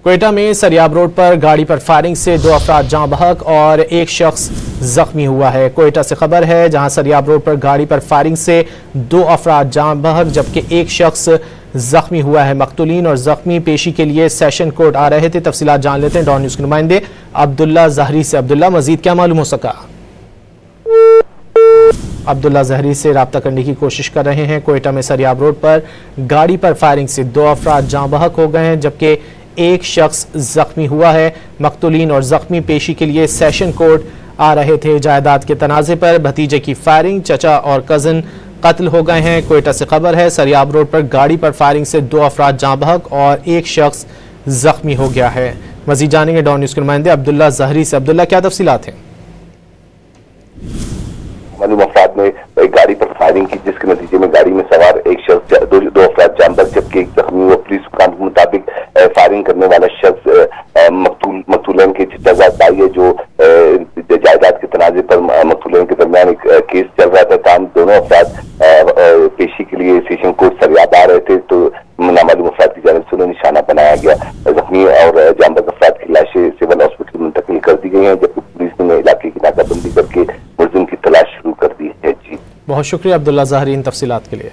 क्वेटा में सरियाब रोड पर गाड़ी पर फायरिंग से 2 अफराद जाँ बहक और एक शख्स जख्मी हुआ है। क्वेटा से खबर है, जहां सरियाब रोड पर गाड़ी पर फायरिंग से 2 अफराद जाँ बहक जबकि एक शख्स जख्मी हुआ है। मकतूलीन और जख्मी पेशी के लिए सेशन कोर्ट आ रहे थे। तफसीलात जान लेते हैं डॉन न्यूज के नुमाइंदे अब्दुल्ला जहरी से। अब्दुल्ला, मजीद क्या मालूम हो सका? अब्दुल्ला जहरी से रब्ता करने की कोशिश कर रहे हैं। क्वेटा में सरियाब रोड पर गाड़ी पर फायरिंग से 2 अफराद जाँ बहक हो गए हैं जबकि एक शख्स जख्मी हुआ है। मकतूलीन और जख्मी पेशी के लिए सेशन कोर्ट आ रहे थे। जायदाद के तनाज़े पर भतीजे की फायरिंग, चचा और कज़न कत्ल हो गए हैं। क्वेटा से खबर है, सरियाब रोड पर गाड़ी पर फायरिंग से 2 अफराद जाँ बहक और एक शख्स जख्मी हो गया है। मजीद जानेंगे डॉन न्यूज़ के नुमाइंदे अब्दुल्ला जहरी से। अब्दुल्ला, क्या तफसीलात हैं? मालूम अफराद ने एक गाड़ी पर फायरिंग की जिसके नतीजे में गाड़ी में सवार एक शख्स दो अफराद जान बहक जबकि एक जख्मी हुआ। पुलिस के मुताबिक फायरिंग करने वाला शख्स मकतूलन के चचाजाद भाई है जो जायदाद के तनाजे पर मकतूलन के दरमियान एक केस चल रहा था। ताम दोनों अफराद पेशी के लिए सेशन कोर्ट सरियाब आ रहे थे तो नामालूम अफराद की जानिब से उन्हें निशाना बनाया गया। जख्मी और जान बहक अफराद की लाशें सिविल हॉस्पिटल मुंतकिल कर दी गई हैं जबकि पुलिस ने इलाके की नाकाबंदी करके मुलजिम की तलाश शुरू कर दी है। जी, बहुत शुक्रिया अब्दुल्ला जहरी इन तफसीलात के लिए।